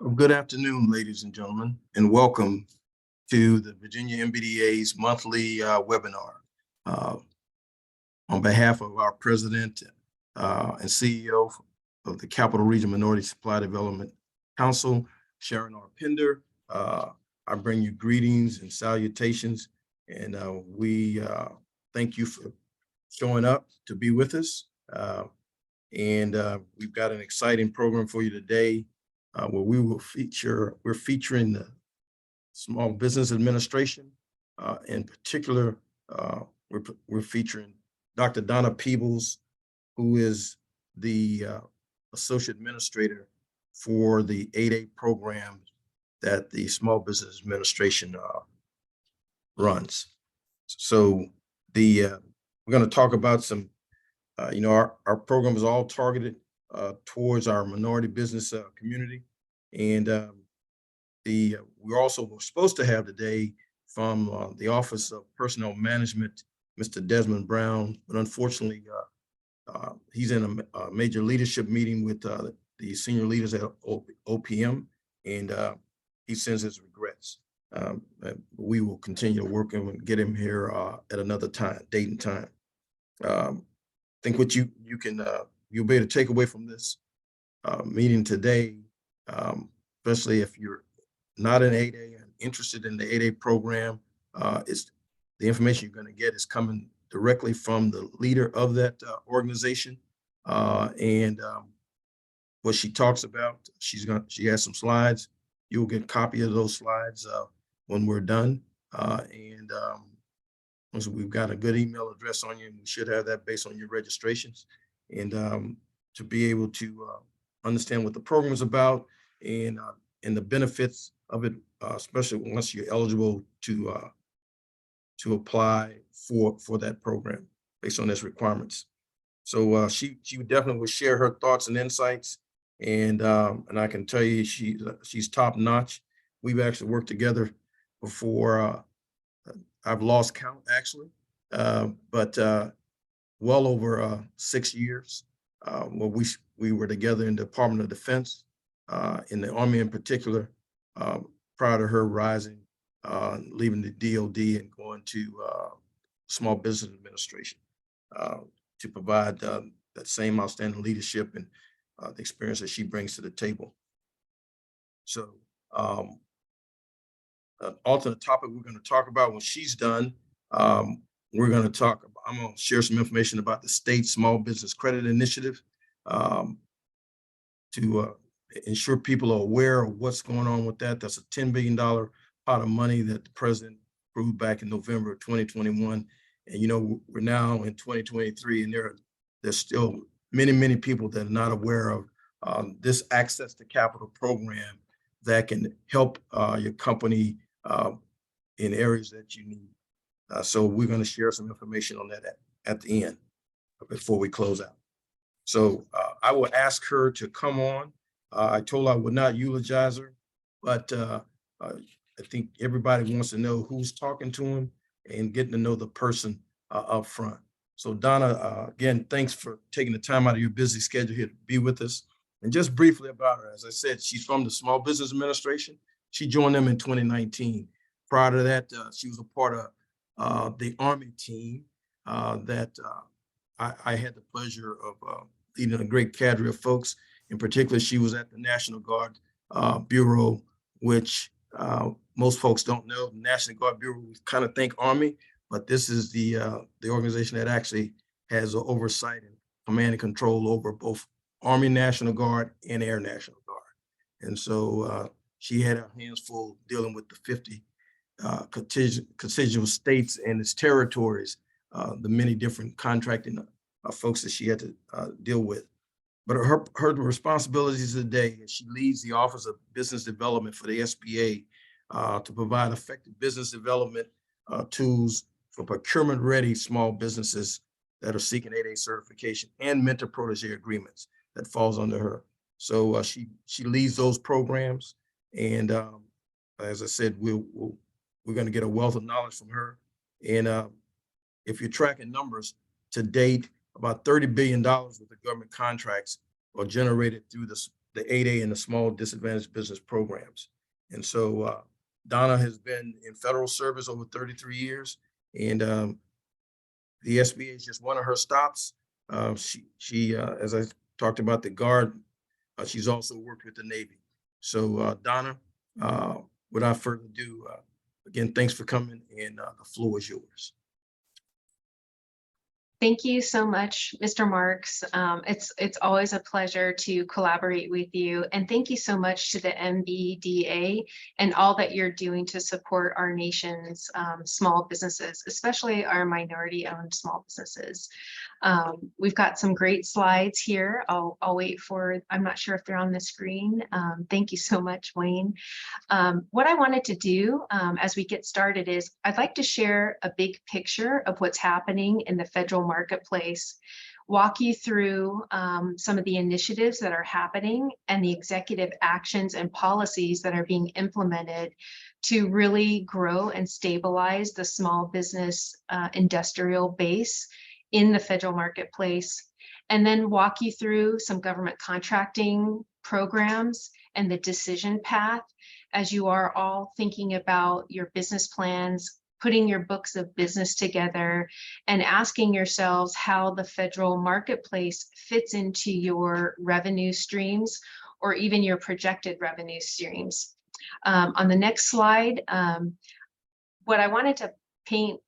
Well, good afternoon, ladies and gentlemen, and welcome to the Virginia MBDA's monthly webinar. Uh, on behalf of our president and CEO of the Capital Region Minority Supply Development Council, Sharon R. Pender, I bring you greetings and salutations, and we thank you for showing up to be with us. We've got an exciting program for you today. Where we're featuring the Small Business Administration. In particular, we're featuring Dr. Donna Peebles, who is the Associate Administrator for the 8A program that the Small Business Administration runs. So we're going to talk about some, our program is all targeted towards our minority business community. And we're supposed to have today from the Office of Personnel Management, Mr. Desmond Brown, but unfortunately, he's in a major leadership meeting with the senior leaders at OPM, and he sends his regrets. We will continue to work and get him here at another date and time. I think what you'll be able to take away from this meeting today, especially if you're not an 8A and interested in the 8A program, is the information you're going to get is coming directly from the leader of that organization. What she talks about, she has some slides. You'll get a copy of those slides when we're done. So we've got a good email address on you, and we should have that based on your registrations. And to be able to understand what the program is about and the benefits of it, especially once you're eligible to apply for that program based on its requirements. So she definitely will share her thoughts and insights, and I can tell you she's top notch. We've actually worked together before. I've lost count actually, but well over 6 years. Where we were together in the Department of Defense, in the Army in particular, prior to her rising, leaving the DOD and going to Small Business Administration to provide that same outstanding leadership and the experience that she brings to the table. So an alternate topic we're going to talk about when she's done, we're going to talk about, I'm going to share some information about the state small business credit initiative to ensure people are aware of what's going on with that. That's a $10 billion pot of money that the president approved back in November of 2021. And, we're now in 2023, and there's still many people that are not aware of this access to capital program that can help your company in areas that you need. So we're going to share some information on that at the end before we close out. So I will ask her to come on. I told her I would not eulogize her, but I think everybody wants to know who's talking to him and getting to know the person up front. So Donna, again, thanks for taking the time out of your busy schedule here to be with us. And just briefly about her, as I said, she's from the Small Business Administration. She joined them in 2019. Prior to that, she was a part of the Army team that I had the pleasure of leading a great cadre of folks. In particular, she was at the National Guard Bureau, which most folks don't know. The National Guard Bureau, we kind of think Army, but this is the organization that actually has oversight and command and control over both Army National Guard and Air National Guard. And so she had her hands full dealing with the 50 contiguous states and its territories, the many different contracting folks that she had to deal with. But her responsibilities today is she leads the Office of Business Development for the SBA to provide effective business development tools for procurement-ready small businesses that are seeking 8A certification and mentor-protege agreements that falls under her. So she leads those programs, and as I said, we're going to get a wealth of knowledge from her. And if you're tracking numbers to date, about $30 billion worth of government contracts are generated through the the 8A and the small disadvantaged business programs. And so Donna has been in federal service over 33 years, and the SBA is just one of her stops. She as I talked about the Guard, she's also worked with the Navy. So Donna, without further ado, again, thanks for coming, and the floor is yours. Thank you so much, Mr. Marks. It's always a pleasure to collaborate with you. And thank you so much to the MBDA and all that you're doing to support our nation's small businesses, especially our minority-owned small businesses. We've got some great slides here. I'll wait for, I'm not sure if they're on the screen. Thank you so much, Wayne. What I wanted to do as we get started is I'd like to share a big picture of what's happening in the federal marketplace, walk you through some of the initiatives that are happening and the executive actions and policies that are being implemented to really grow and stabilize the small business industrial base in the federal marketplace, and then walk you through some government contracting programs and the decision path as you are all thinking about your business plans, putting your books of business together, and asking yourselves how the federal marketplace fits into your revenue streams or even your projected revenue streams. On the next slide, what I wanted to paint,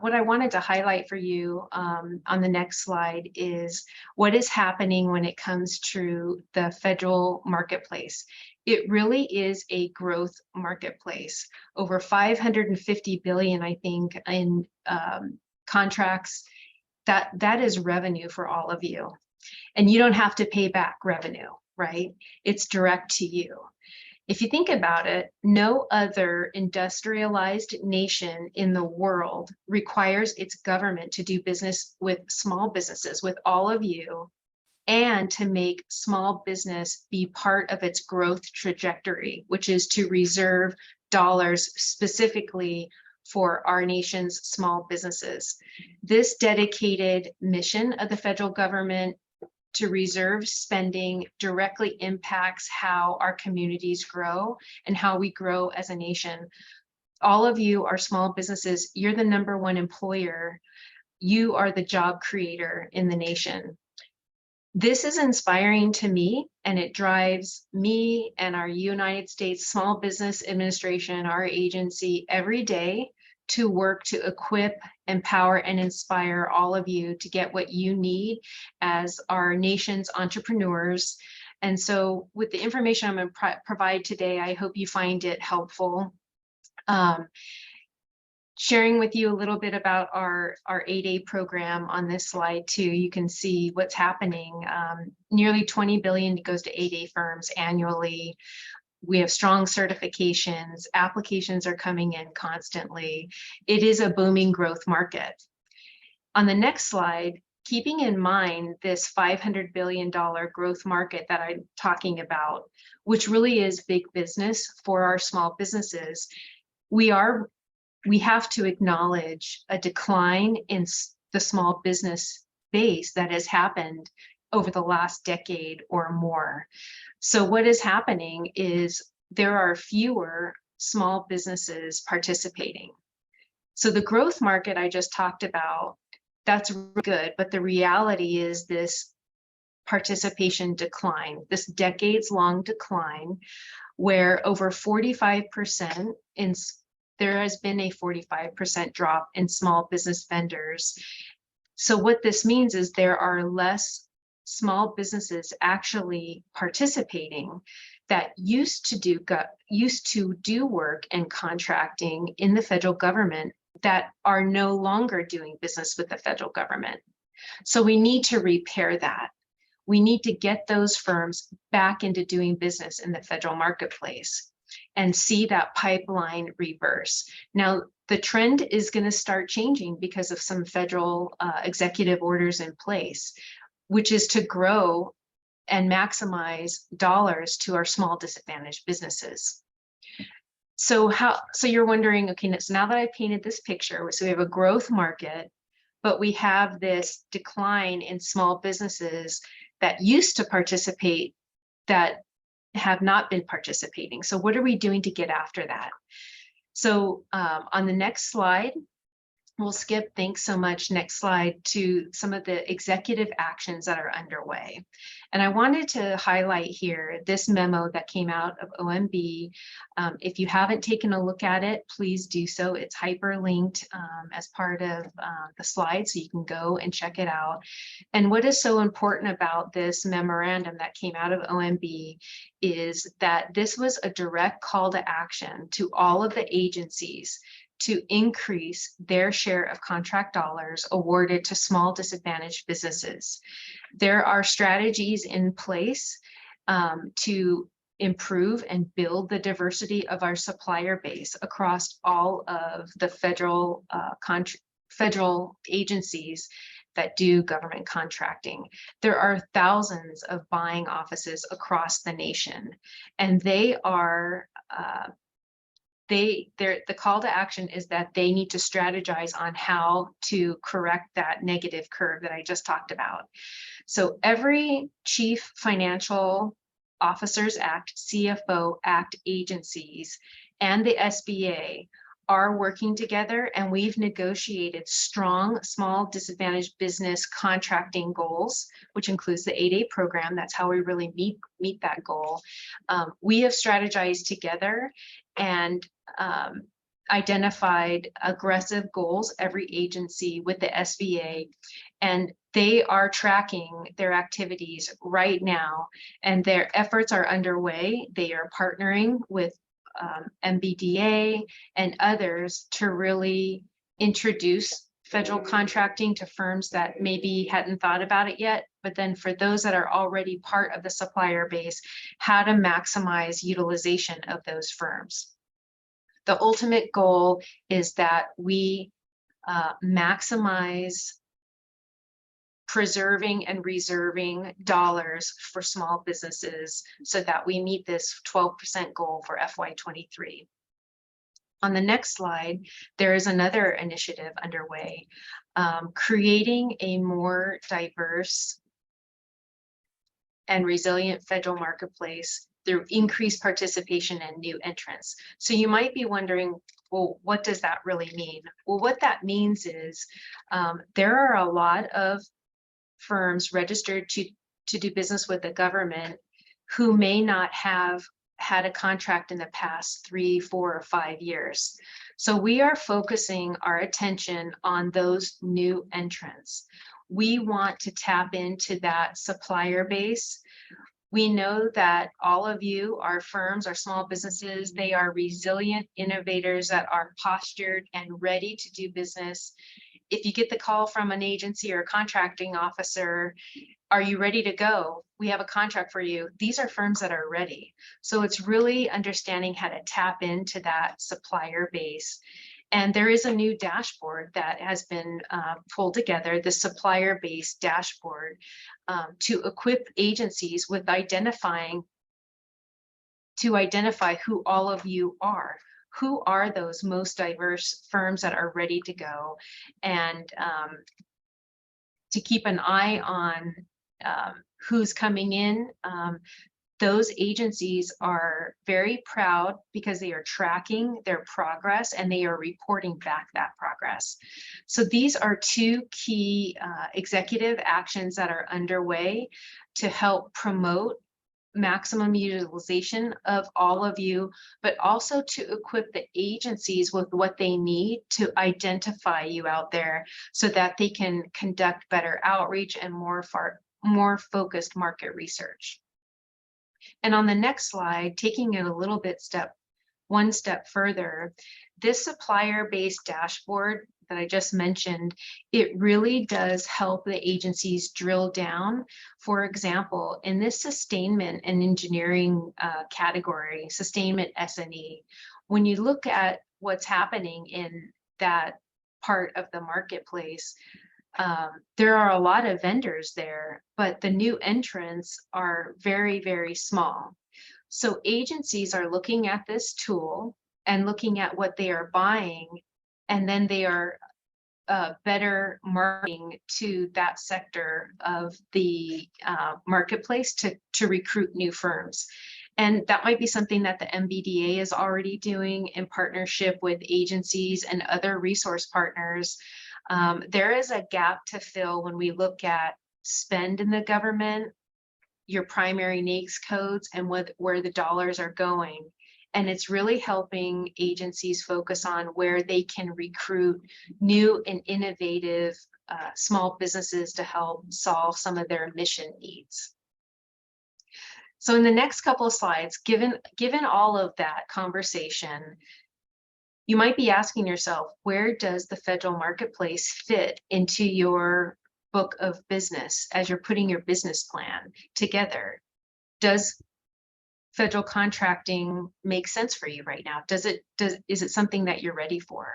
what I wanted to highlight for you on the next slide is what is happening when it comes to the federal marketplace. It really is a growth marketplace. Over 550 billion, I think, in contracts. That is revenue for all of you. And you don't have to pay back revenue, right? It's direct to you. If you think about it, no other industrialized nation in the world requires its government to do business with small businesses, with all of you, and to make small business be part of its growth trajectory, which is to reserve dollars specifically for our nation's small businesses. This dedicated mission of the federal government to reserve spending directly impacts how our communities grow and how we grow as a nation. All of you are small businesses. You're the #1 employer. You are the job creator in the nation. This is inspiring to me, and it drives me and our United States Small Business Administration, our agency, every day to work to equip, empower, and inspire all of you to get what you need as our nation's entrepreneurs. And so with the information I'm going to provide today, I hope you find it helpful. Sharing with you a little bit about our 8A program on this slide too. You can see what's happening. Nearly 20 billion goes to 8A firms annually. We have strong certifications. Applications are coming in constantly. It is a booming growth market. On the next slide, keeping in mind this $500 billion growth market that I'm talking about, which really is big business for our small businesses, we have to acknowledge a decline in the small business base that has happened over the last decade or more. So what is happening is there are fewer small businesses participating. So the growth market I just talked about, that's really good, but the reality is this participation decline, this decades-long decline, where over 45% there has been a 45% drop in small business vendors. So what this means is there are less small businesses actually participating that used to do work and contracting in the federal government that are no longer doing business with the federal government. So we need to repair that. We need to get those firms back into doing business in the federal marketplace and see that pipeline reverse. Now, the trend is going to start changing because of some federal executive orders in place, which is to grow and maximize dollars to our small disadvantaged businesses. So you're wondering, okay, so now that I painted this picture, so we have a growth market, but we have this decline in small businesses that used to participate that have not been participating. So what are we doing to get after that? So on the next slide, we'll skip, thanks so much, next slide, to some of the executive actions that are underway. And I wanted to highlight here this memo that came out of OMB. If you haven't taken a look at it, please do so. It's hyperlinked as part of the slide, so you can go and check it out. And what is so important about this memorandum that came out of OMB is that this was a direct call to action to all of the agencies to increase their share of contract dollars awarded to small disadvantaged businesses. There are strategies in place to improve and build the diversity of our supplier base across all of the federal agencies that do government contracting. There are thousands of buying offices across the nation, and they are the call to action is that they need to strategize on how to correct that negative curve that I just talked about. So every Chief Financial Officers Act, CFO Act agencies, and the SBA are working together, and we've negotiated strong small disadvantaged business contracting goals, which includes the 8A program. That's how we really meet that goal. We have strategized together and identified aggressive goals, every agency with the SBA, and they are tracking their activities right now, and their efforts are underway. They are partnering with MBDA and others to really introduce federal contracting to firms that maybe hadn't thought about it yet, but then for those that are already part of the supplier base, how to maximize utilization of those firms. The ultimate goal is that we maximize preserving and reserving dollars for small businesses so that we meet this 12% goal for FY23. On the next slide, there is another initiative underway, creating a more diverse and resilient federal marketplace through increased participation and new entrants. So you might be wondering, well, what does that really mean? Well, what that means is there are a lot of firms registered to do business with the government who may not have had a contract in the past 3, 4, or 5 years. So we are focusing our attention on those new entrants. We want to tap into that supplier base. We know that all of you are firms, are small businesses. They are resilient innovators that are postured and ready to do business. If you get the call from an agency or a contracting officer, are you ready to go? We have a contract for you. These are firms that are ready. So it's really understanding how to tap into that supplier base. And there is a new dashboard that has been pulled together, the supplier base dashboard, to equip agencies with identify who all of you are. Who are those most diverse firms that are ready to go, and to keep an eye on who's coming in. Those agencies are very proud because they are tracking their progress and they are reporting back that progress. So these are two key executive actions that are underway to help promote maximum utilization of all of you, but also to equip the agencies with what they need to identify you out there so that they can conduct better outreach and more focused market research. And on the next slide, taking it a little bit one step further, this supplier-based dashboard that I just mentioned, it really does help the agencies drill down. For example, in this sustainment and engineering category, sustainment S&E, when you look at what's happening in that part of the marketplace, there are a lot of vendors there, but the new entrants are very, very small. So agencies are looking at this tool and looking at what they are buying, and then they are better marketing to that sector of the marketplace to recruit new firms. And that might be something that the MBDA is already doing in partnership with agencies and other resource partners. There is a gap to fill when we look at spend in the government, your primary NAICS codes, and where the dollars are going. And it's really helping agencies focus on where they can recruit new and innovative small businesses to help solve some of their mission needs. So in the next couple of slides, given all of that conversation, you might be asking yourself, where does the federal marketplace fit into your book of business as you're putting your business plan together? Does federal contracting make sense for you right now? Is it something that you're ready for?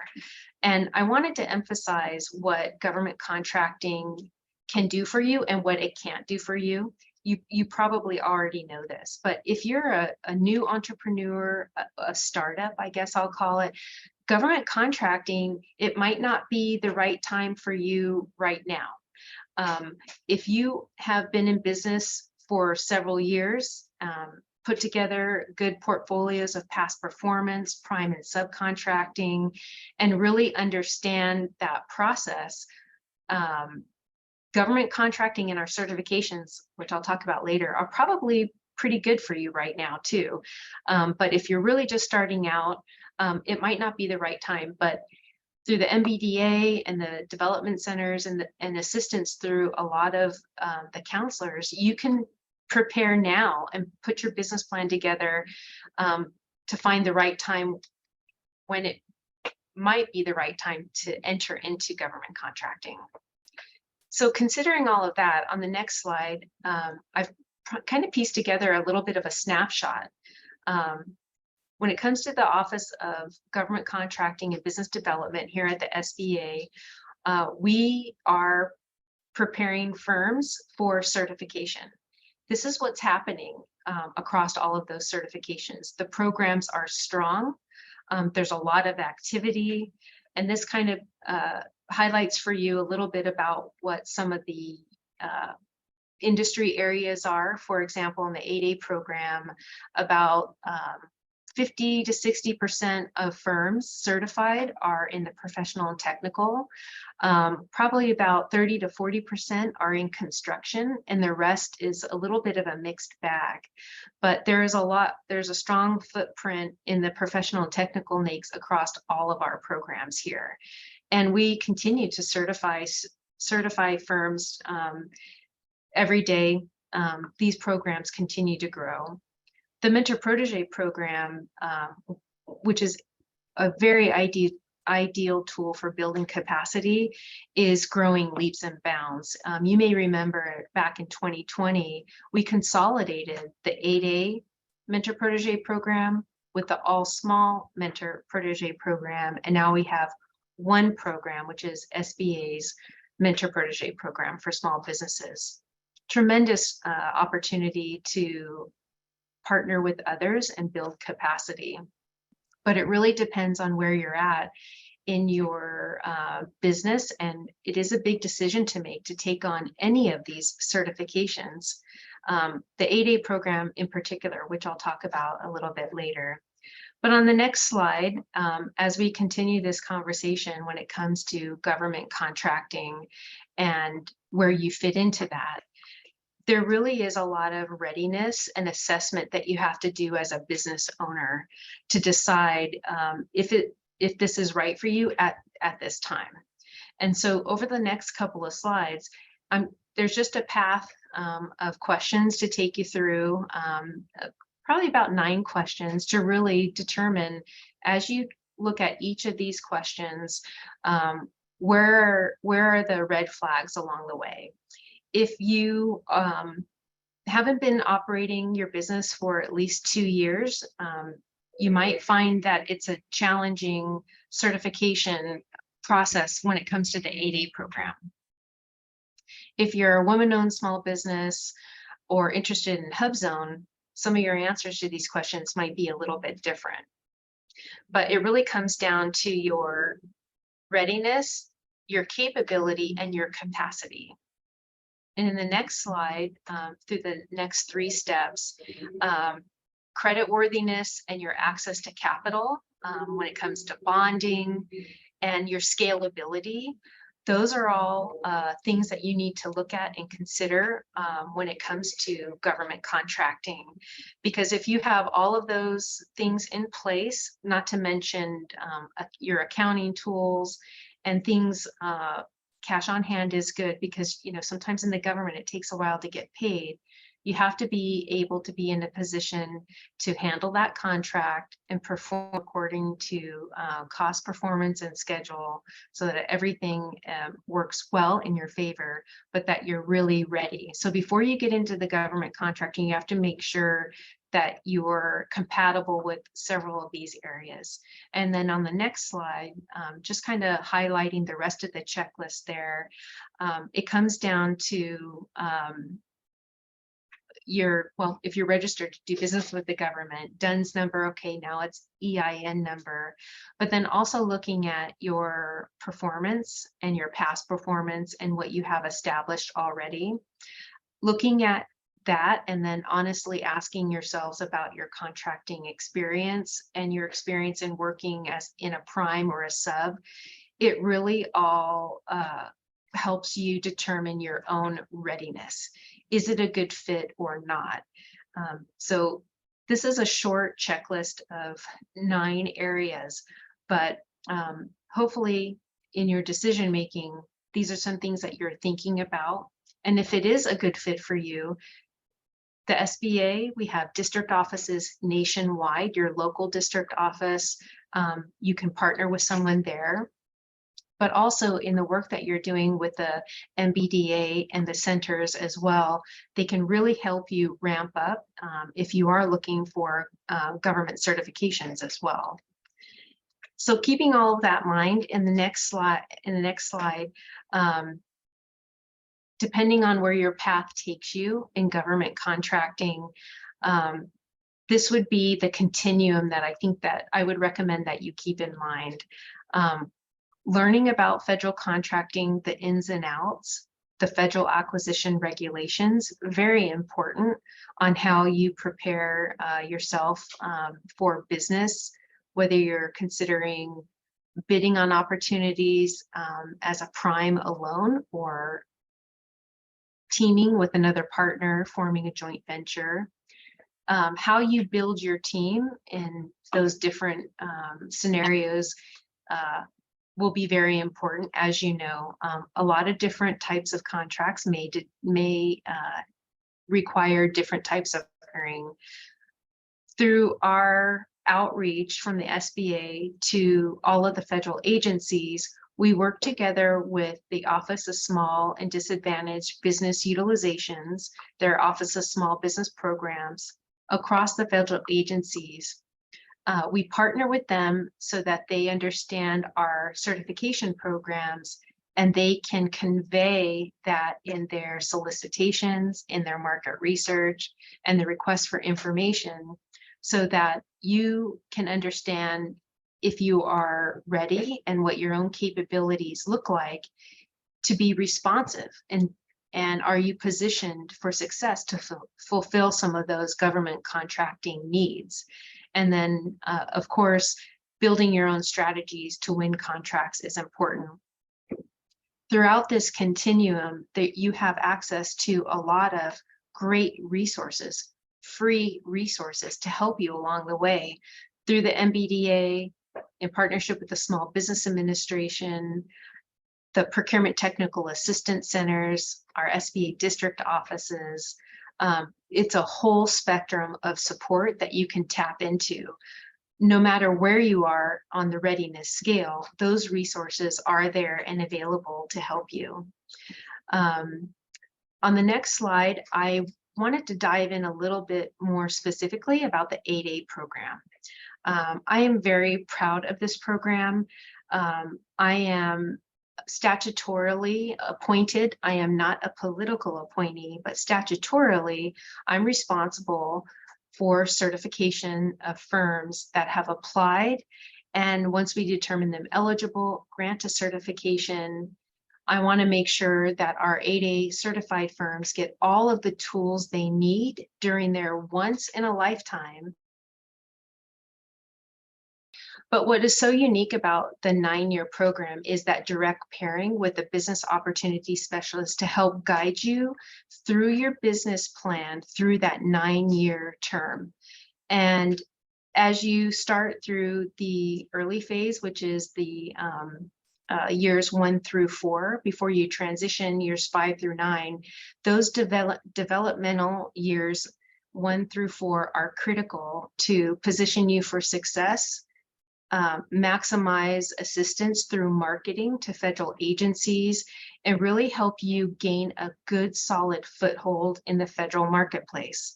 And I wanted to emphasize what government contracting can do for you and what it can't do for you. You probably already know this, but if you're a new entrepreneur, a startup, I guess I'll call it, government contracting, it might not be the right time for you right now. If you have been in business for several years, put together good portfolios of past performance, prime and subcontracting, and really understand that process, government contracting and our certifications, which I'll talk about later, are probably pretty good for you right now too. But if you're really just starting out, it might not be the right time. But through the MBDA and the development centers and assistance through a lot of the counselors, you can prepare now and put your business plan together to find the right time when it might be the right time to enter into government contracting. So considering all of that, on the next slide, I've kind of pieced together a little bit of a snapshot. When it comes to the Office of Government Contracting and Business Development here at the SBA, we are preparing firms for certification. This is what's happening across all of those certifications. The programs are strong. There's a lot of activity, and this kind of highlights for you a little bit about what some of the industry areas are. For example, in the 8A program, about 50 to 60% of firms certified are in the professional and technical. Probably about 30 to 40% are in construction, and the rest is a little bit of a mixed bag. But there's a strong footprint in the professional and technical NAICS across all of our programs here. And we continue to certify firms every day. These programs continue to grow. The Mentor Protege program, which is a very ideal tool for building capacity, is growing leaps and bounds. You may remember back in 2020, we consolidated the 8A Mentor Protege program with the All Small Mentor Protege program, and now we have one program, which is SBA's Mentor Protege program for small businesses. Tremendous opportunity to partner with others and build capacity. But it really depends on where you're at in your business, and it is a big decision to make to take on any of these certifications. The 8A program in particular, which I'll talk about a little bit later. But on the next slide, as we continue this conversation when it comes to government contracting and where you fit into that, there really is a lot of readiness and assessment that you have to do as a business owner to decide if this is right for you at this time. And so over the next couple of slides, there's just a path of questions to take you through, probably about 9 questions to really determine, as you look at each of these questions, where are the red flags along the way. If you haven't been operating your business for at least 2 years, you might find that it's a challenging certification process when it comes to the 8A program. If you're a woman-owned small business or interested in HubZone, some of your answers to these questions might be a little bit different. But it really comes down to your readiness your capability, and your capacity. And in the next slide, through the next 3 steps, creditworthiness and your access to capital, when it comes to bonding and your scalability. Those are all things that you need to look at and consider when it comes to government contracting. Because if you have all of those things in place, not to mention your accounting tools and things, cash on hand is good because, you know, sometimes in the government, it takes a while to get paid. You have to be able to be in a position to handle that contract and perform according to cost, performance, and schedule so that everything works well in your favor, but that you're really ready. So before you get into the government contracting, you have to make sure that you're compatible with several of these areas. And then on the next slide, just kind of highlighting the rest of the checklist there, it comes down to if you're registered to do business with the government, DUNS number, okay, now it's EIN number, but then also looking at your performance and your past performance and what you have established already. Looking at that and then honestly asking yourselves about your contracting experience and your experience in working as in a prime or a sub. It really all helps you determine your own readiness. Is it a good fit or not? So this is a short checklist of 9 areas, but hopefully in your decision making, these are some things that you're thinking about. And if it is a good fit for you, the SBA, we have district offices nationwide, your local district office, you can partner with someone there. But also in the work that you're doing with the MBDA and the centers as well, they can really help you ramp up if you are looking for government certifications as well. So keeping all of that in mind, in the next slide, depending on where your path takes you in government contracting, this would be the continuum that I think that I would recommend that you keep in mind. Learning about federal contracting, the ins and outs, the federal acquisition regulations, very important on how you prepare yourself for business, whether you're considering bidding on opportunities as a prime alone or teaming with another partner, forming a joint venture. How you build your team in those different scenarios will be very important. As you know, a lot of different types of contracts may require different types of hiring. Through our outreach from the SBA to all of the federal agencies, we work together with the Office of Small and Disadvantaged Business Utilizations, their Office of Small Business Programs, across the federal agencies. We partner with them so that they understand our certification programs and they can convey that in their solicitations, in their market research, and the request for information so that you can understand if you are ready and what your own capabilities look like to be responsive, and are you positioned for success to fulfill some of those government contracting needs. And then, of course, building your own strategies to win contracts is important. Throughout this continuum, that you have access to a lot of great resources, free resources to help you along the way through the MBDA in partnership with the Small Business Administration, the Procurement Technical Assistance Centers, our SBA district offices. It's a whole spectrum of support that you can tap into. No matter where you are on the readiness scale, those resources are there and available to help you. On the next slide, I wanted to dive in a little bit more specifically about the 8A program. I am very proud of this program. I am statutorily appointed. I am not a political appointee, but statutorily, I'm responsible for certification of firms that have applied And once we determine them eligible, grant a certification. I want to make sure that our 8A certified firms get all of the tools they need during their once in a lifetime. But what is so unique about the 9-year program is that direct pairing with a business opportunity specialist to help guide you through your business plan through that 9-year term. And as you start through the early phase, which is the years 1 through 4, before you transition years 5 through 9, those developmental years 1 through 4 are critical to position you for success, maximize assistance through marketing to federal agencies, and really help you gain a good solid foothold in the federal marketplace.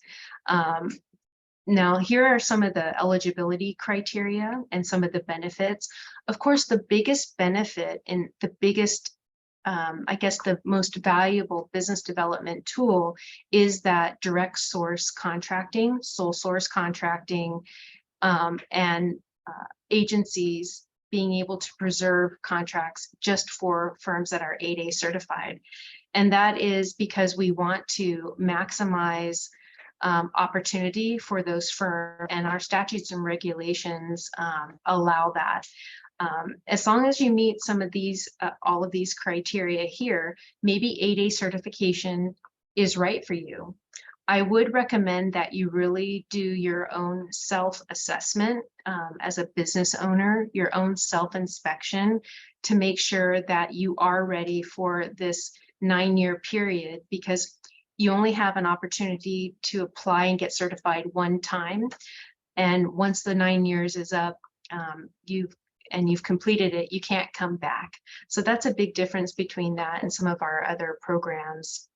Now, here are some of the eligibility criteria and some of the benefits. Of course, the biggest benefit and the biggest, I guess, the most valuable business development tool is that direct source contracting, sole source contracting, and agencies being able to preserve contracts just for firms that are 8A certified. And that is because we want to maximize opportunity for those firms, and our statutes and regulations allow that. As long as you meet some of these, all of these criteria here, maybe 8A certification is right for you. I would recommend that you really do your own self-assessment as a business owner, your own self-inspection to make sure that you are ready for this 9-year period, because you only have an opportunity to apply and get certified one time. And once the 9 years is up, you've completed it, you can't come back. So that's a big difference between that and some of our other programs.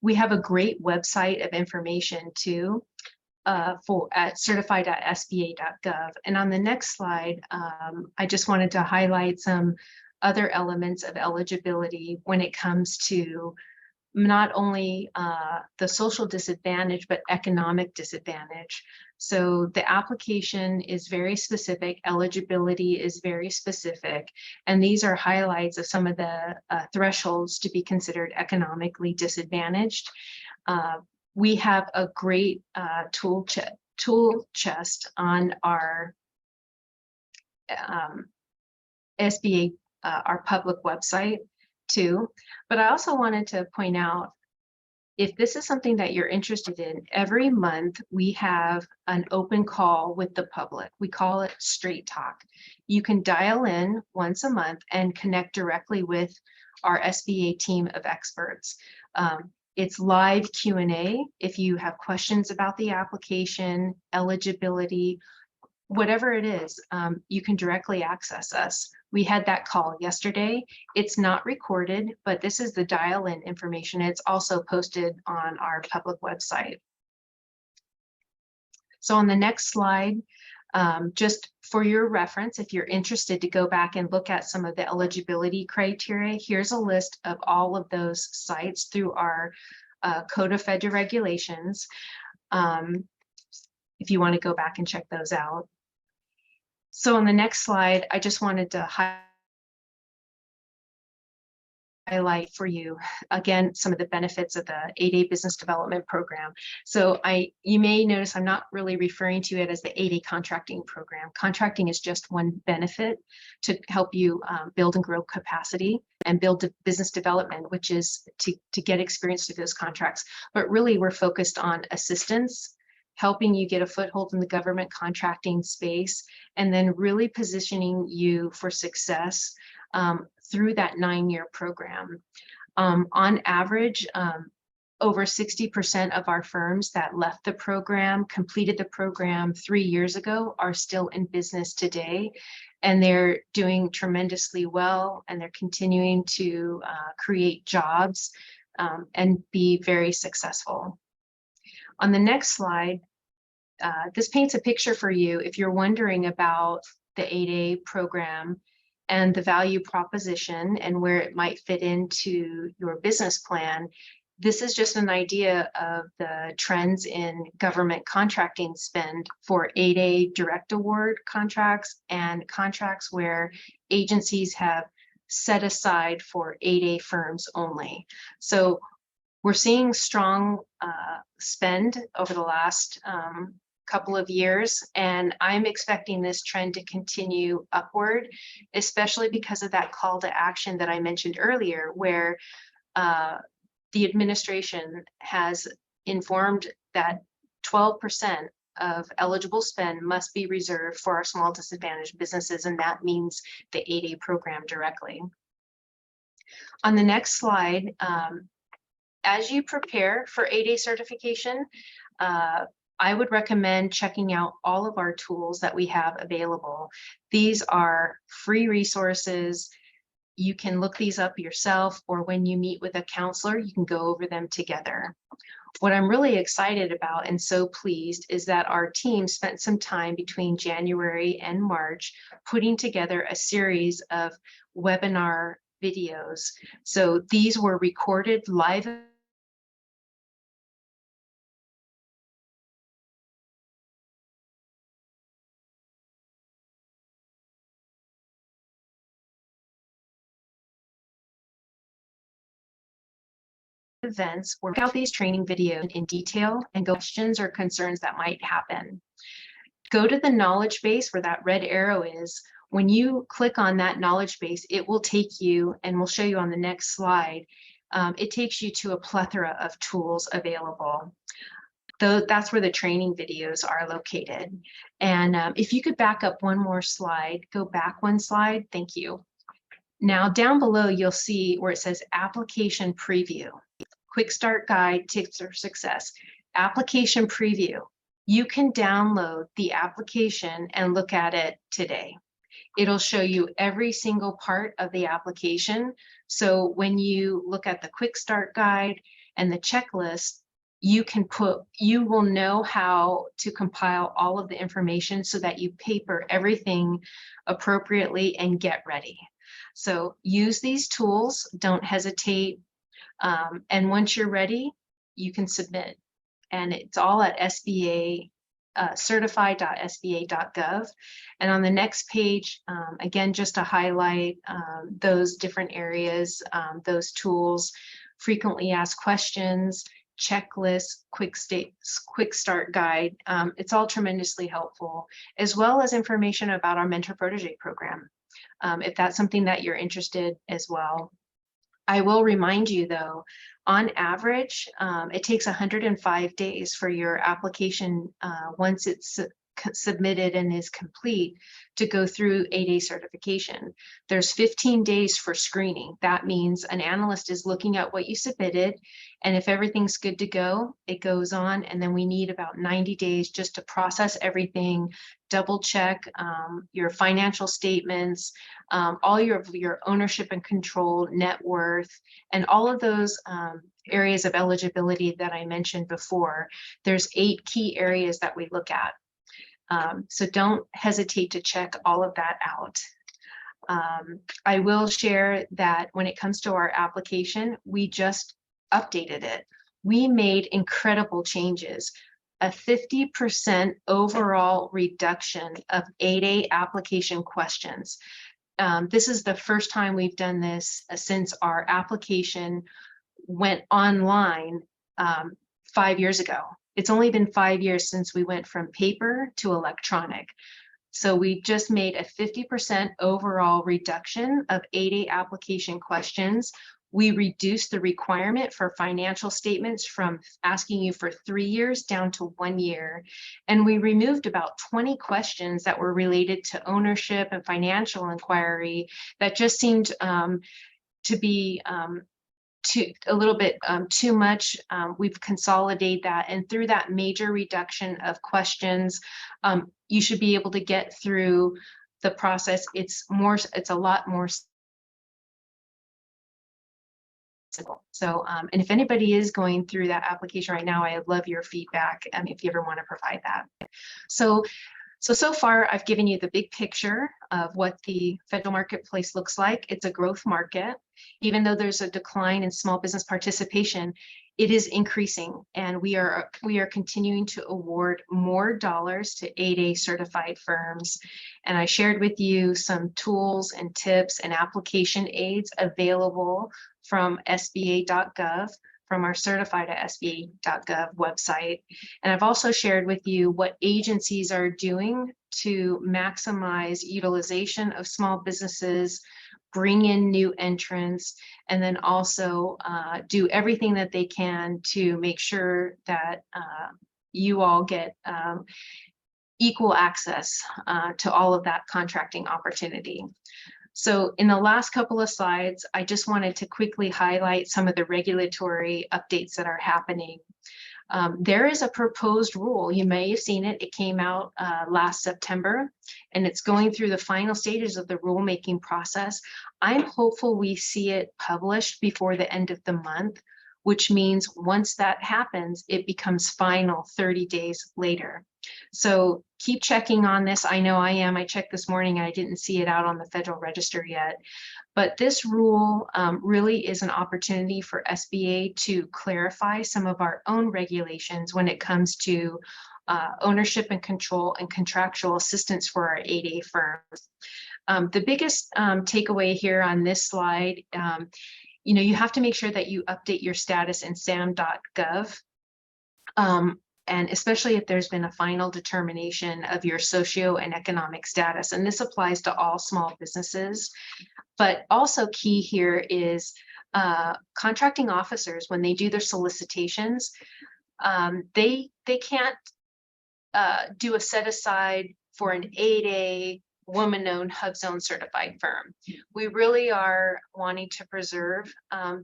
We have a great website of information too, at certified.sba.gov. And on the next slide, I just wanted to highlight some other elements of eligibility when it comes to not only the social disadvantage, but economic disadvantage. So the application is very specific, eligibility is very specific, and these are highlights of some of the thresholds to be considered economically disadvantaged. We have a great tool chest on our SBA, our public website too. But I also wanted to point out, if this is something that you're interested in, every month we have an open call with the public. We call it Straight Talk. You can dial in once a month and connect directly with our SBA team of experts. It's live Q&A. If you have questions about the application, eligibility, whatever it is, you can directly access us. We had that call yesterday. It's not recorded, but this is the dial-in information. It's also posted on our public website. So on the next slide, just for your reference, if you're interested to go back and look at some of the eligibility criteria, here's a list of all of those sites through our Code of Federal Regulations. If you want to go back and check those out. So on the next slide, I just wanted to highlight for you, again, some of the benefits of the 8A Business Development Program. So you may notice I'm not really referring to it as the 8A Contracting Program. Contracting is just one benefit to help you build and grow capacity and build business development, which is to get experience through those contracts. But really, we're focused on assistance, helping you get a foothold in the government contracting space, and then really positioning you for success through that 9-year program. On average, over 60% of our firms that left the program, completed the program 3 years ago, are still in business today, and they're doing tremendously well, and they're continuing to create jobs and be very successful. On the next slide, this paints a picture for you if you're wondering about the 8A program and the value proposition and where it might fit into your business plan. This is just an idea of the trends in government contracting spend for 8A direct award contracts and contracts where agencies have set aside for 8A firms only. So we're seeing strong spend over the last couple of years, and I'm expecting this trend to continue upward, especially because of that call to action that I mentioned earlier, where the administration has informed that 12% of eligible spend must be reserved for our small disadvantaged businesses, and that means the 8A program directly. On the next slide, as you prepare for 8A certification, I would recommend checking out all of our tools that we have available. These are free resources. You can look these up yourself, or when you meet with a counselor, you can go over them together. What I'm really excited about and so pleased is that our team spent some time between January and March putting together a series of webinar videos. So these were recorded live events, work out these training videos in detail and go questions or concerns that might happen. Go to the knowledge base where that red arrow is. When you click on that knowledge base, it will take you, and we'll show you on the next slide, it takes you to a plethora of tools available. That's where the training videos are located. And if you could back up one more slide, go back one slide, thank you. Now down below, you'll see where it says application preview. Quick Start Guide, Tips for Success, application preview. You can download the application and look at it today. It'll show you every single part of the application. So when you look at the Quick Start Guide and the checklist, you will know how to compile all of the information so that you paper everything appropriately and get ready. So use these tools, don't hesitate. And once you're ready, you can submit. And it's all at SBA, certified.sba.gov. And on the next page, again, just to highlight those different areas, those tools, frequently asked questions, checklist, quick start guide. It's all tremendously helpful, as well as information about our mentor protege program, if that's something that you're interested as well. I will remind you though, on average, it takes 105 days for your application, once it's submitted and is complete, to go through 8A certification. There's 15 days for screening. That means an analyst is looking at what you submitted, and if everything's good to go, it goes on, and then we need about 90 days just to process everything, double check your financial statements, all your ownership and control, net worth, and all of those areas of eligibility that I mentioned before. There's 8 key areas that we look at. So don't hesitate to check all of that out. I will share that when it comes to our application, we just updated it. We made incredible changes. A 50% overall reduction of 8A application questions. This is the first time we've done this since our application went online 5 years ago. It's only been 5 years since we went from paper to electronic. So we just made a 50% overall reduction of 8A application questions. We reduced the requirement for financial statements from asking you for 3 years down to 1 year. And we removed about 20 questions that were related to ownership and financial inquiry that just seemed to be a little bit too much. We've consolidated that, and through that major reduction of questions, you should be able to get through the process. It's a lot more simple. So, and if anybody is going through that application right now, I love your feedback if you ever want to provide that. So So far, I've given you the big picture of what the federal marketplace looks like. It's a growth market. Even though there's a decline in small business participation, it is increasing, and we are continuing to award more dollars to 8A certified firms. And I shared with you some tools and tips and application aids available from SBA.gov, from our certified at SBA.gov website. And I've also shared with you what agencies are doing to maximize utilization of small businesses, bring in new entrants, and then also do everything that they can to make sure that you all get equal access to all of that contracting opportunity. So in the last couple of slides, I just wanted to quickly highlight some of the regulatory updates that are happening. There is a proposed rule. You may have seen it. It came out last September, and it's going through the final stages of the rulemaking process. I'm hopeful we see it published before the end of the month, which means once that happens, it becomes final 30 days later. So keep checking on this. I know I am. I checked this morning. I didn't see it out on the Federal Register yet. But this rule really is an opportunity for SBA to clarify some of our own regulations when it comes to ownership and control and contractual assistance for our 8A firms. The biggest takeaway here on this slide, you have to make sure that you update your status in SAM.gov. And especially if there's been a final determination of your socio and economic status. And this applies to all small businesses. But also key here is contracting officers, when they do their solicitations, they can't do a set aside for an 8A woman-owned HUBZone certified firm. We really are wanting to preserve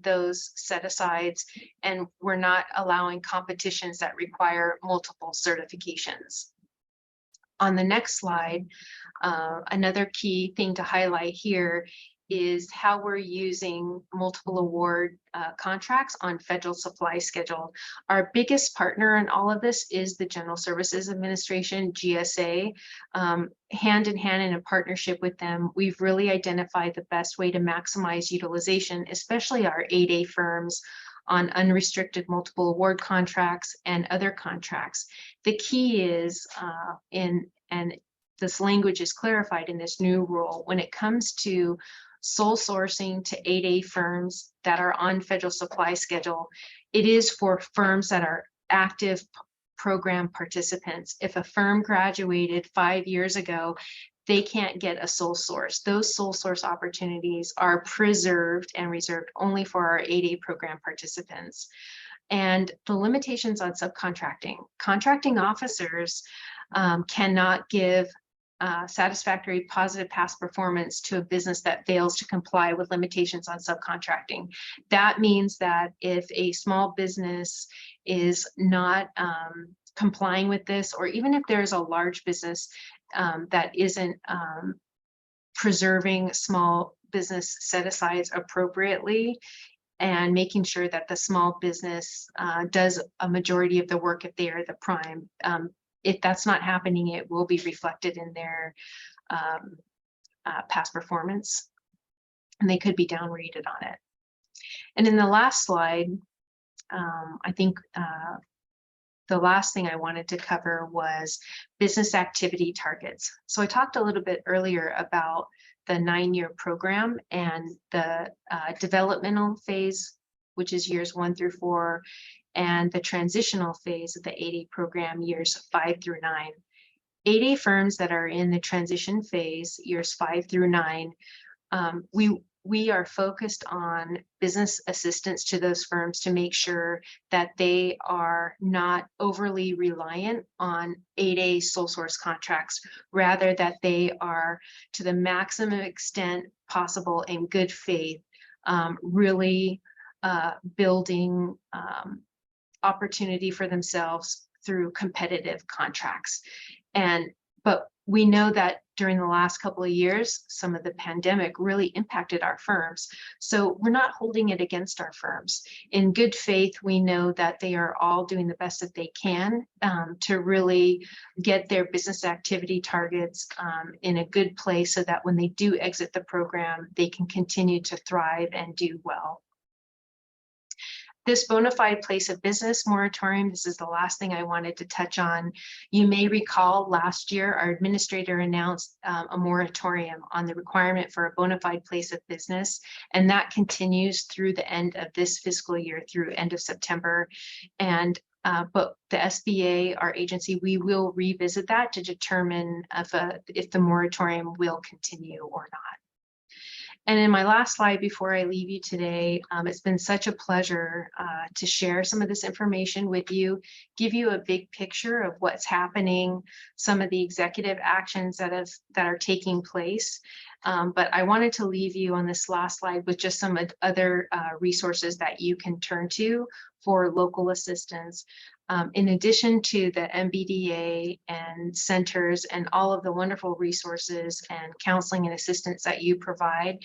those set-asides, and we're not allowing competitions that require multiple certifications. On the next slide, another key thing to highlight here is how we're using multiple award contracts on federal supply schedule. Our biggest partner in all of this is the General Services Administration, GSA. Hand in hand and in partnership with them, we've really identified the best way to maximize utilization, especially our 8A firms, on unrestricted multiple award contracts and other contracts. The key is, and this language is clarified in this new rule, when it comes to sole sourcing to 8A firms that are on federal supply schedule, it is for firms that are active program participants. If a firm graduated 5 years ago, they can't get a sole source. Those sole source opportunities are preserved and reserved only for our 8A program participants. And the limitations on subcontracting. Contracting officers cannot give satisfactory positive past performance to a business that fails to comply with limitations on subcontracting. That means that if a small business is not complying with this, or even if there's a large business that isn't preserving small business set-asides appropriately and making sure that the small business does a majority of the work if they are the prime, if that's not happening, it will be reflected in their past performance, and they could be downgraded on it. And in the last slide, I think the last thing I wanted to cover was business activity targets. So I talked a little bit earlier about the 9-year program and the developmental phase, which is years 1 through 4, and the transitional phase of the 8A program, years 5 through 9. 8A firms that are in the transition phase, years 5 through 9, we are focused on business assistance to those firms to make sure that they are not overly reliant on 8A sole source contracts, rather that they are, to the maximum extent possible in good faith, really building opportunity for themselves through competitive contracts. But we know that during the last couple of years, some of the pandemic really impacted our firms. So we're not holding it against our firms. In good faith, we know that they are all doing the best that they can to really get their business activity targets in a good place so that when they do exit the program, they can continue to thrive and do well. This bona fide place of business moratorium, this is the last thing I wanted to touch on. You may recall last year, our administrator announced a moratorium on the requirement for a bona fide place of business, and that continues through the end of this fiscal year, through end of September. And but the SBA, our agency, we will revisit that to determine if the moratorium will continue or not. And in my last slide before I leave you today, it's been such a pleasure to share some of this information with you, give you a big picture of what's happening, some of the executive actions that are taking place. But I wanted to leave you on this last slide with just some other resources that you can turn to for local assistance. In addition to the MBDA and centers and all of the wonderful resources and counseling and assistance that you provide,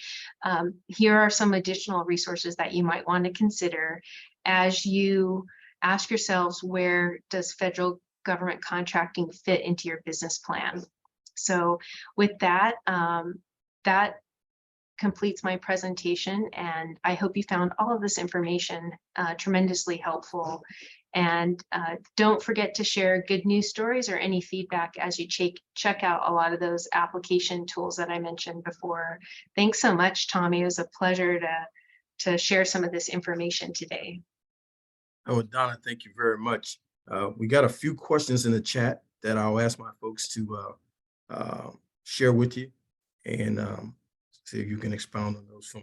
here are some additional resources that you might want to consider as you ask yourselves, where does federal government contracting fit into your business plan? So with that, that completes my presentation, and I hope you found all of this information tremendously helpful. And don't forget to share good news stories or any feedback as you check out a lot of those application tools that I mentioned before. Thanks so much, Tommy. It was a pleasure to share some of this information today. Oh, Donna, thank you very much. We got a few questions in the chat that I'll ask my folks to share with you, and see if you can expound on those from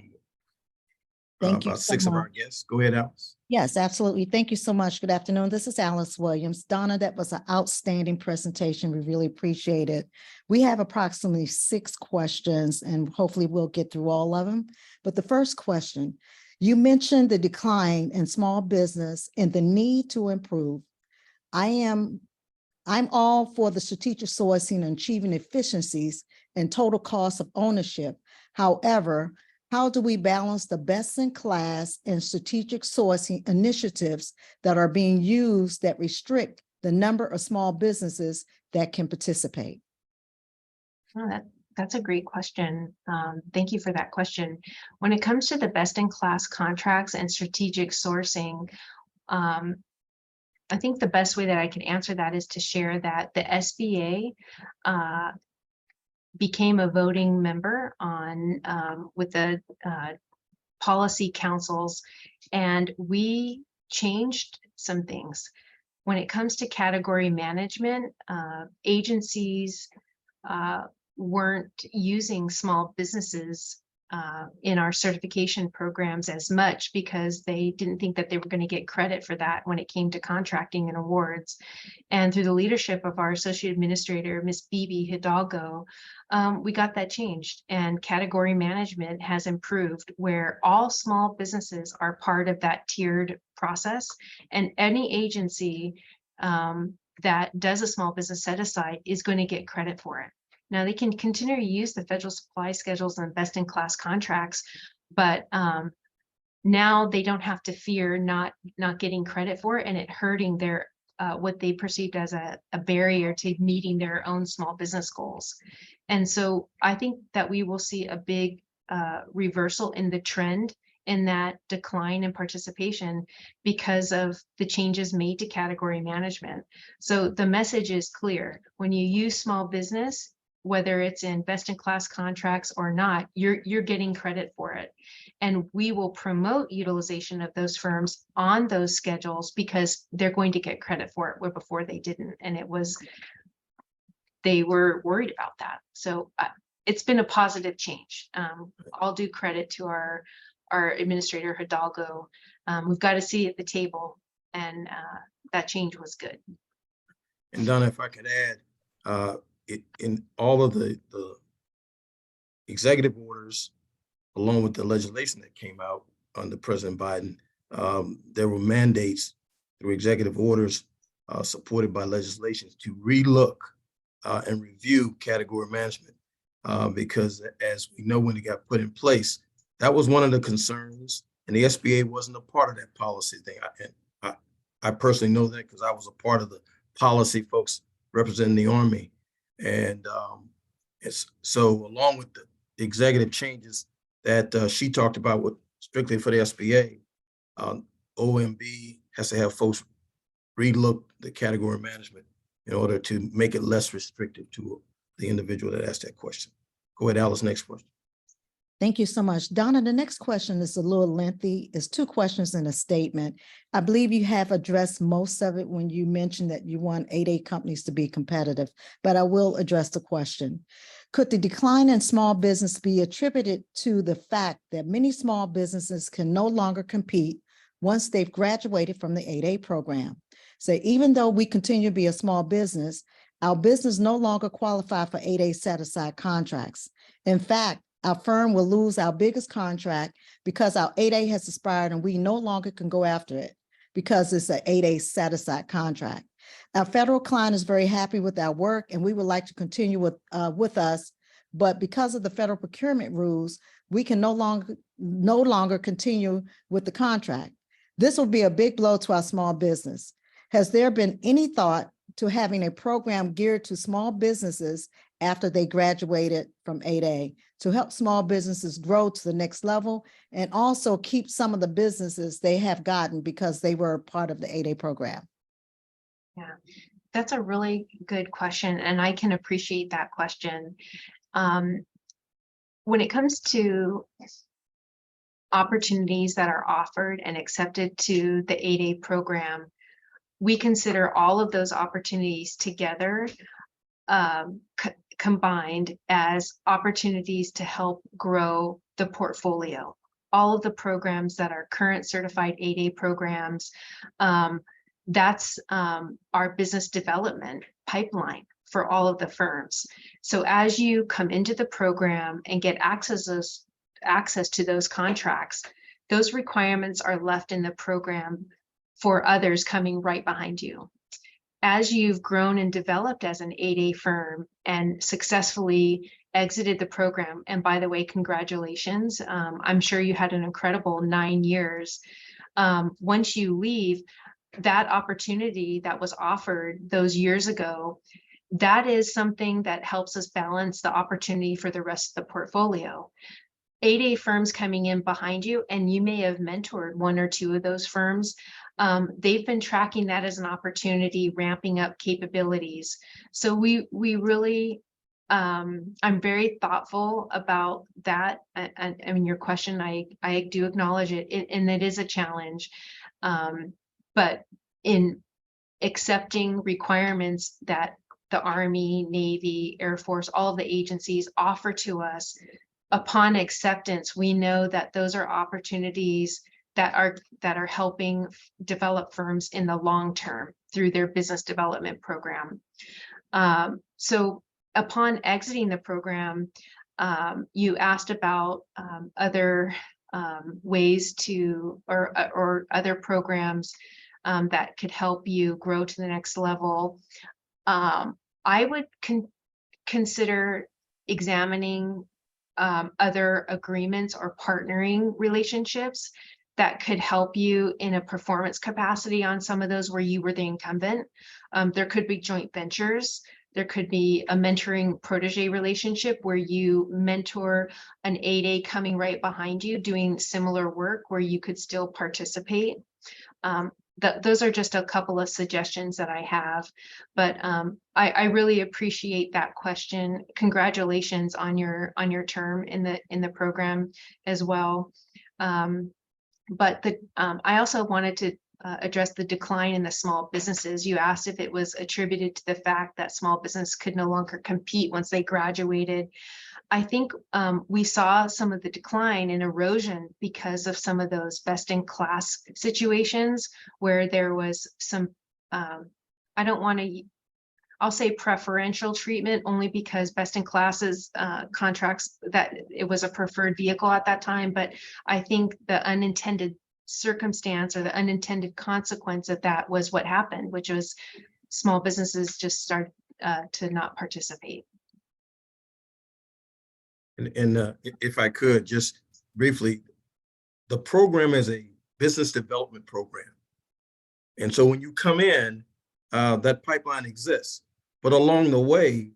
Thank you about so 6 of much. our guests. Go ahead, Alice. Yes, absolutely. Thank you so much. Good afternoon. This is Alice Williams. Donna, that was an outstanding presentation. We really appreciate it. We have approximately 6 questions, and hopefully we'll get through all of them. But the first question, you mentioned the decline in small business and the need to improve. I'm all for the strategic sourcing and achieving efficiencies and total cost of ownership. However, how do we balance the best-in-class and strategic sourcing initiatives that are being used that restrict the number of small businesses that can participate? Oh, that's a great question. Thank you for that question. When it comes to the best-in-class contracts and strategic sourcing, I think the best way that I can answer that is to share that the SBA became a voting member on with the policy councils, and we changed some things. When it comes to category management, agencies weren't using small businesses in our certification programs as much because they didn't think that they were going to get credit for that when it came to contracting and awards. And through the leadership of our associate administrator, Ms. Bibi Hidalgo, we got that changed, and category management has improved where all small businesses are part of that tiered process, and any agency that does a small business set aside is going to get credit for it. Now they can continue to use the federal supply schedules and best-in-class contracts, but now they don't have to fear not getting credit for it and it hurting their what they perceived as a barrier to meeting their own small business goals. And so I think that we will see a big reversal in the trend in that decline in participation because of the changes made to category management. So the message is clear. When you use small business, whether it's in best-in-class contracts or not, you're getting credit for it. And we will promote utilization of those firms on those schedules because they're going to get credit for it, where before they didn't. And they were worried about that. So it's been a positive change. I'll do credit to our administrator Hidalgo. We've got a seat at the table, and that change was good. And Donna, if I could add, in all of the executive orders, along with the legislation that came out under President Biden, there were mandates through executive orders supported by legislation to relook and review category management. because as we know, when it got put in place, that was one of the concerns, and the SBA wasn't a part of that policy thing. I personally know that because I was a part of the policy folks representing the Army. And so along with the executive changes that she talked about with strictly for the SBA, OMB has to have folks relook the category management in order to make it less restrictive to the individual that asked that question. Go ahead, Alice, next question. Thank you so much. Donna, the next question is a little lengthy. It's 2 questions in a statement. I believe you have addressed most of it when you mentioned that you want 8A companies to be competitive, but I will address the question. Could the decline in small business be attributed to the fact that many small businesses can no longer compete once they've graduated from the 8A program? So even though we continue to be a small business, our business no longer qualify for 8A set-aside contracts. In fact, our firm will lose our biggest contract because our 8A has expired and we no longer can go after it because it's an 8A set-aside contract. Our federal client is very happy with our work and we would like to continue with us, but because of the federal procurement rules, we can no longer continue with the contract. This will be a big blow to our small business. Has there been any thought to having a program geared to small businesses after they graduated from 8A to help small businesses grow to the next level and also keep some of the businesses they have gotten because they were part of the 8A program? Yeah, that's a really good question, and I can appreciate that question. When it comes to opportunities that are offered and accepted to the 8A program, we consider all of those opportunities together, combined as opportunities to help grow the portfolio. All of the programs that are current certified 8A programs, that's our business development pipeline for all of the firms. So as you come into the program and get access to those contracts, those requirements are left in the program for others coming right behind you. As you've grown and developed as an 8A firm and successfully exited the program, and by the way, congratulations, I'm sure you had an incredible 9 years. Once you leave, that opportunity that was offered those years ago, that is something that helps us balance the opportunity for the rest of the portfolio. 8A firms coming in behind you, and you may have mentored 1 or 2 of those firms. They've been tracking that as an opportunity, ramping up capabilities. So we really, I'm very thoughtful about that. I mean, your question, I do acknowledge it, and it is a challenge. But in accepting requirements that the Army, Navy, Air Force, all of the agencies offer to us, upon acceptance, we know that those are opportunities that are helping develop firms in the long term through their business development program. So upon exiting the program, you asked about other ways to, or other programs that could help you grow to the next level. I would consider examining other agreements or partnering relationships that could help you in a performance capacity on some of those where you were the incumbent. There could be joint ventures. There could be a mentoring protege relationship where you mentor an 8A coming right behind you doing similar work where you could still participate. Those are just a couple of suggestions that I have, but I really appreciate that question. Congratulations on your term in the program as well. But I also wanted to address the decline in the small businesses. You asked if it was attributed to the fact that small business could no longer compete once they graduated. I think we saw some of the decline and erosion because of some of those best in class situations where there was some, I'll say preferential treatment only because best in classes contracts, that it was a preferred vehicle at that time. But I think the unintended circumstance or the unintended consequence of that was what happened, which was small businesses just started to not participate. If I could, just briefly, the program is a business development program. And so when you come in, that pipeline exists. But along the way,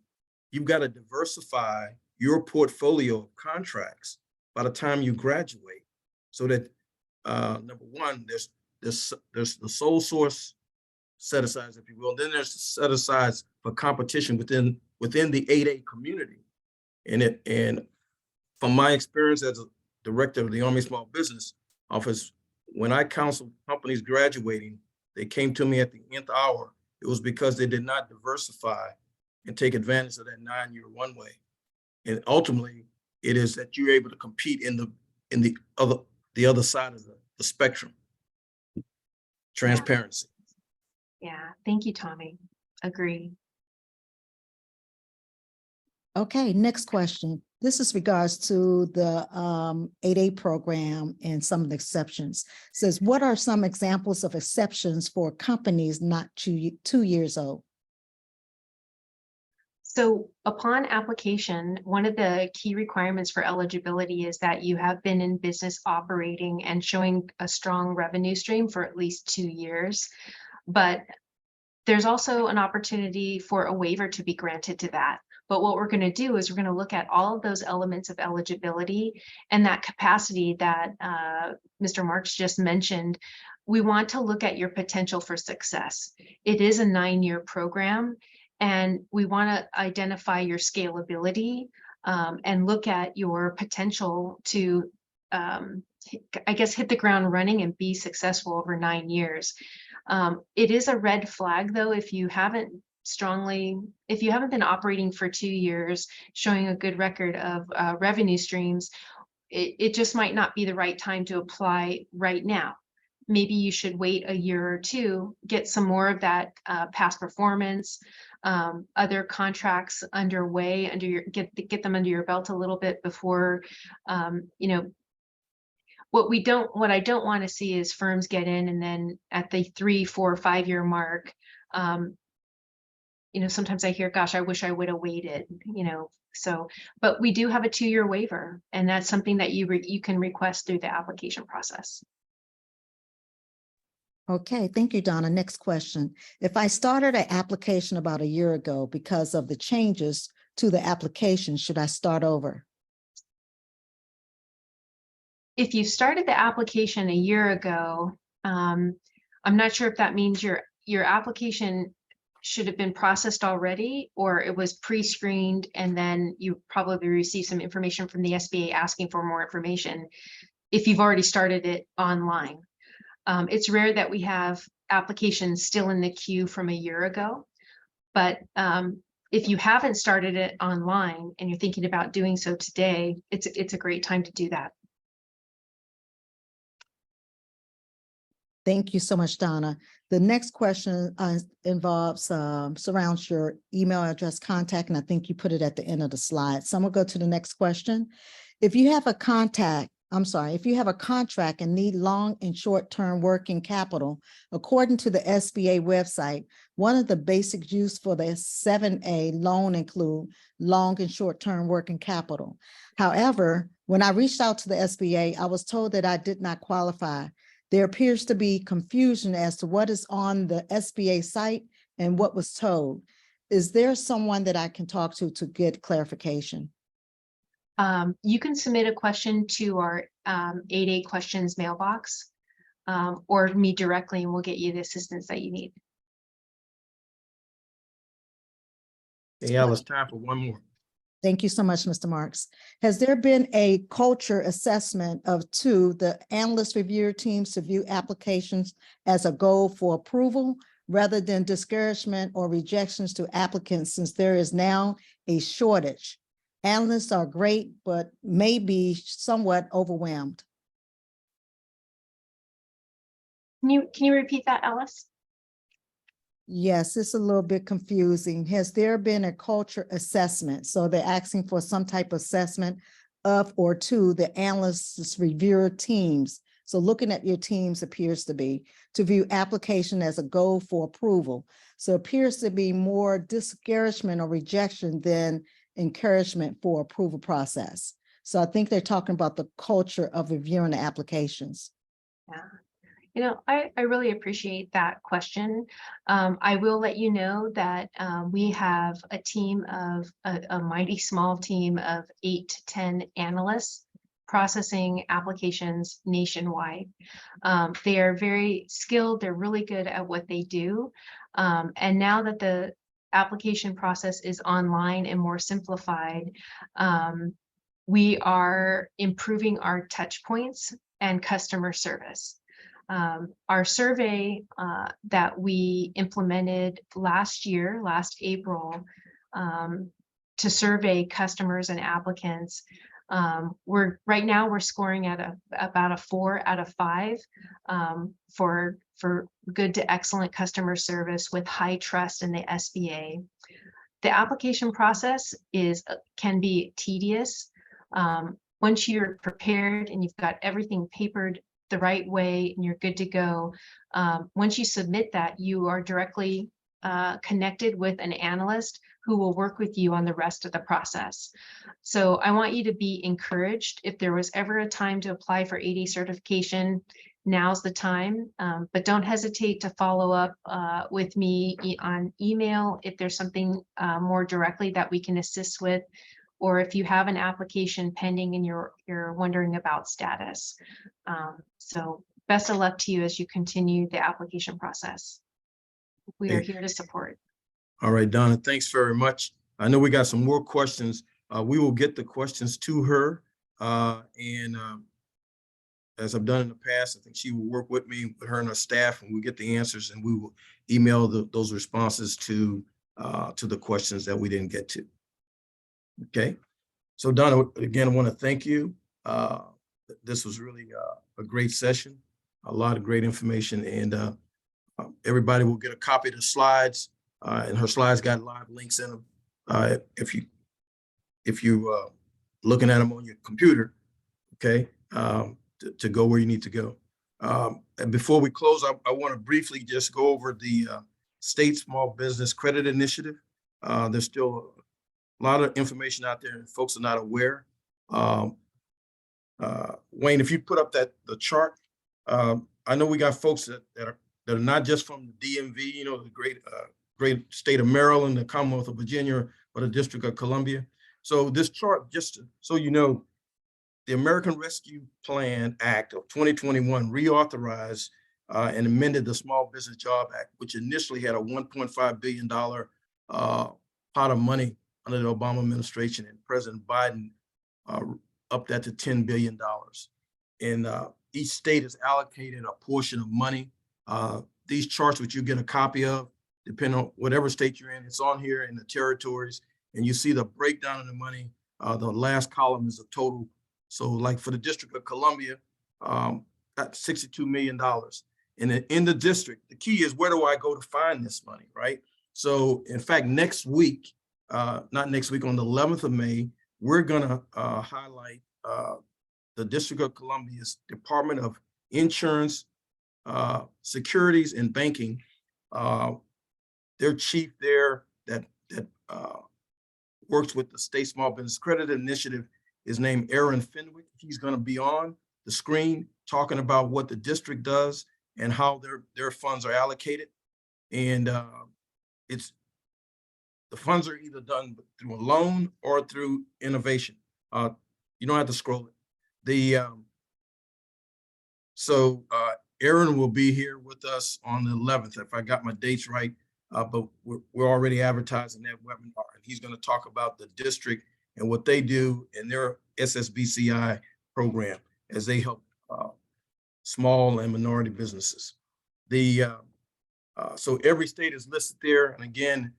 you've got to diversify your portfolio of contracts by the time you graduate, so that number one, there's the sole source set asides, if you will. Then there's set asides for competition within the 8A community. And from my experience as a director of the Army Small Business Office, when I counseled companies graduating, they came to me at the nth hour. It was because they did not diversify and take advantage of that 9-year runway. And ultimately, it is that you're able to compete in the other side of the spectrum. Transparency. Yeah, thank you, Tommy. Agree. Okay, next question. This is regards to the 8A program and some of the exceptions. Says, what are some examples of exceptions for companies not 2 years old? So upon application, one of the key requirements for eligibility is that you have been in business operating and showing a strong revenue stream for at least 2 years. But there's also an opportunity for a waiver to be granted to that. But what we're going to do is we're going to look at all of those elements of eligibility and that capacity that Mr. Marks just mentioned. We want to look at your potential for success. It is a 9-year program, and we want to identify your scalability and look at your potential to, I guess, hit the ground running and be successful over 9 years. It is a red flag, though, if you haven't been operating for 2 years, showing a good record of revenue streams, it just might not be the right time to apply right now. Maybe you should wait a year or two, get some more of that past performance, other contracts underway, get them under your belt a little bit before, what I don't want to see is firms get in and then at the 3, 4, 5 year mark, sometimes I hear, gosh, I wish I would have waited, but we do have a 2-year waiver, and that's something that you can request through the application process. Okay, thank you, Donna. Next question. If I started an application about a year ago because of the changes to the application, should I start over? If you started the application a year ago, I'm not sure if that means your application should have been processed already, or it was pre-screened and then you probably received some information from the SBA asking for more information if you've already started it online. It's rare that we have applications still in the queue from a year ago, but if you haven't started it online and you're thinking about doing so today, it's a great time to do that. Thank you so much, Donna. The next question surrounds your email address, contact, and I think you put it at the end of the slide. So I'm gonna go to the next question. If you have a contract and need long and short-term working capital, according to the SBA website, one of the basic use for the 7A loan include long and short-term working capital. However, when I reached out to the SBA, I was told that I did not qualify. There appears to be confusion as to what is on the SBA site and what was told. Is there someone that I can talk to get clarification? You can submit a question to our 8A questions mailbox or me directly, and we'll get you the assistance that you need. Hey, Alice, time for one more. Thank you so much, Mr. Marks. Has there been a culture assessment of the analyst reviewer teams to view applications as a goal for approval rather than discouragement or rejections to applicants, since there is now a shortage? Analysts are great, but may be somewhat overwhelmed. Can you repeat that, Alice? Yes, it's a little bit confusing. Has there been a culture assessment? So they're asking for some type of assessment of or to the analysts reviewer teams. So looking at your teams appears to be to view application as a goal for approval. So it appears to be more discouragement or rejection than encouragement for approval process. So I think they're talking about the culture of reviewing the applications. Yeah. You know, I really appreciate that question. I will let you know that we have a team of a mighty small team of 8 to 10 analysts processing applications nationwide. They are very skilled. They're really good at what they do. And now that the application process is online and more simplified, we are improving our touch points and customer service. Our survey that we implemented last April, to survey customers and applicants, right now we're scoring at about a 4 out of 5 for good to excellent customer service with high trust in the SBA. The application process can be tedious. Once you're prepared and you've got everything papered the right way and you're good to go, once you submit that, you are directly connected with an analyst who will work with you on the rest of the process. So I want you to be encouraged. If there was ever a time to apply for AD certification, now's the time. But don't hesitate to follow up with me on email if there's something more directly that we can assist with, or if you have an application pending and you're wondering about status. So best of luck to you as you continue the application process. We are here to support. All right, Donna, thanks very much. I know we got some more questions. We will get the questions to her. As I've done in the past, I think she will work with me, with her and her staff, and we'll get the answers, and we will email those responses to the questions that we didn't get to. Okay. So Donna, again, I want to thank you. This was really a great session, a lot of great information, and everybody will get a copy of the slides, and her slides got live links in them. If you looking at them on your computer, okay, to go where you need to go. And before we close, I want to briefly just go over the State Small Business Credit Initiative. There's still a lot of information out there and folks are not aware. Wayne, if you put up the chart, I know we got folks that are not just from the DMV, you know, the great state of Maryland, the Commonwealth of Virginia, or the District of Columbia. So this chart, just so you know, the American Rescue Plan Act of 2021 reauthorized and amended the Small Business Job Act, which initially had a $1.5 billion pot of money under the Obama administration, and President Biden upped that to $10 billion. And each state is allocated a portion of money. These charts, which you get a copy of, depending on whatever state you're in, it's on here in the territories, and you see the breakdown of the money. The last column is a total. So like for the District of Columbia, that's $62 million. And in the district, the key is, where do I go to find this money, right? So in fact, next week, not next week, on the 11th of May, we're gonna highlight the District of Columbia's Department of Insurance, Securities and Banking. Their chief there that works with the State Small Business Credit Initiative is named Aaron Fenwick. He's gonna be on the screen talking about what the district does and how their funds are allocated. And the funds are either done through a loan or through innovation. You don't have to scroll it. So Aaron will be here with us on the 11th, if I got my dates right, but we're already advertising that webinar, and he's going to talk about the district and what they do in their SSBCI program as they help small and minority businesses. So every state is listed there, and again,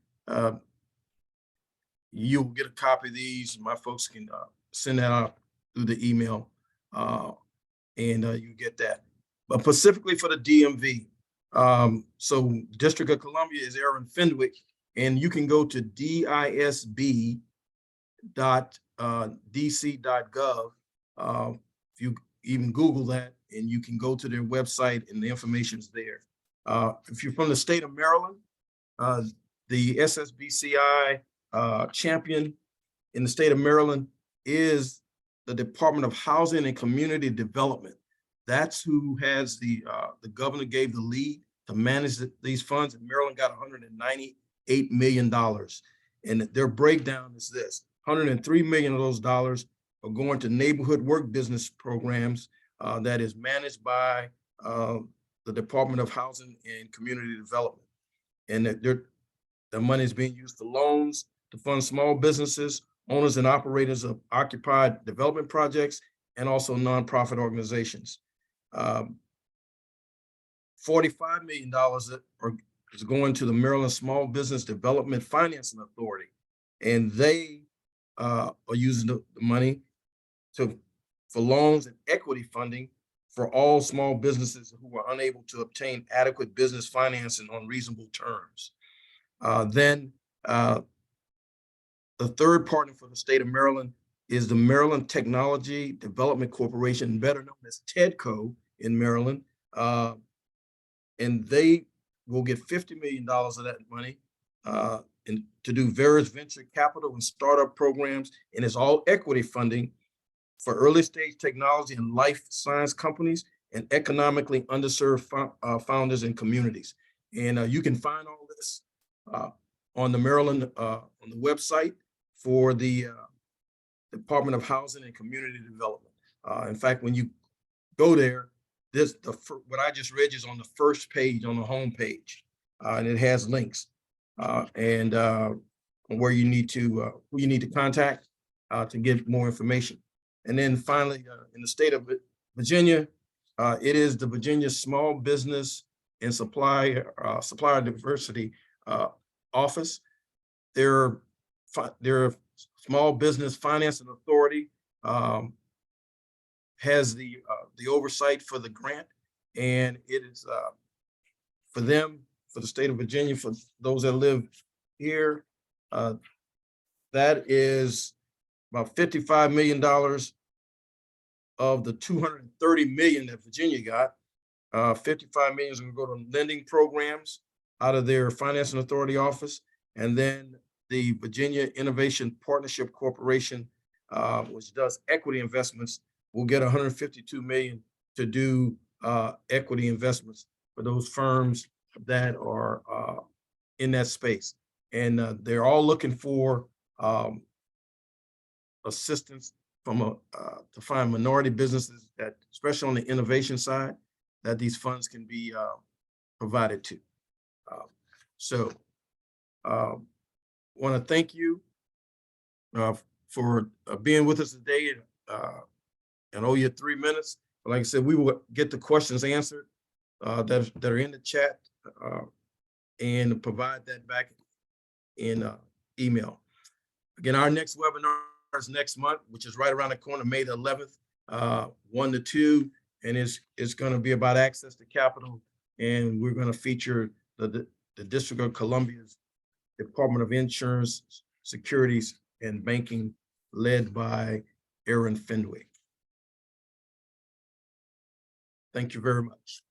you'll get a copy of these. My folks can send that out through the email, and you get that. But specifically for the DMV, so District of Columbia is Aaron Fenwick, and you can go to disb.dc.gov. If you even Google that, and you can go to their website, and the information's there. If you're from the state of Maryland, the SSBCI champion in the state of Maryland is the Department of Housing and Community Development. That's who has the governor gave the lead to manage these funds, and Maryland got $198 million. And their breakdown is this: $103 million of those dollars are going to neighborhood work business programs that is managed by the Department of Housing and Community Development. And that the money is being used for loans to fund small businesses, owners and operators of occupied development projects, and also nonprofit organizations. $45 million is going to the Maryland Small Business Development Financing Authority. And they are using the money for loans and equity funding for all small businesses who are unable to obtain adequate business financing on reasonable terms. Then the third partner for the state of Maryland is the Maryland Technology Development Corporation, better known as TEDCO in Maryland. And they will get $50 million of that money and to do various venture capital and startup programs. And it's all equity funding for early stage technology and life science companies and economically underserved founders and communities. And you can find all this on the Maryland, on the website for the Department of Housing and Community Development. In fact, when you go there, what I just read is on the first page, on the home page, and it has links and where you need to who you need to contact to get more information. And then finally, in the state of Virginia, it is the Virginia Small Business and Supplier Diversity Office. Their Small Business Financing Authority has the oversight for the grant, and it is for them, for the state of Virginia, for those that live here, that is about $55 million of the $230 million that Virginia got. 55 million is going to go to lending programs out of their financing authority office. And then the Virginia Innovation Partnership Corporation, which does equity investments, will get 152 million to do equity investments for those firms that are in that space. And they're all looking for assistance from to find minority businesses that, especially on the innovation side, that these funds can be provided to. So want to thank you for being with us today. And owe you 3 minutes. But like I said, we will get the questions answered that are in the chat and provide that back in email. Again, our next webinar is next month, which is right around the corner, May the 11th, 1 to 2, and it's going to be about access to capital, and we're going to feature the District of Columbia's Department of Insurance, Securities, and Banking, led by Aaron Fenwick. Thank you very much.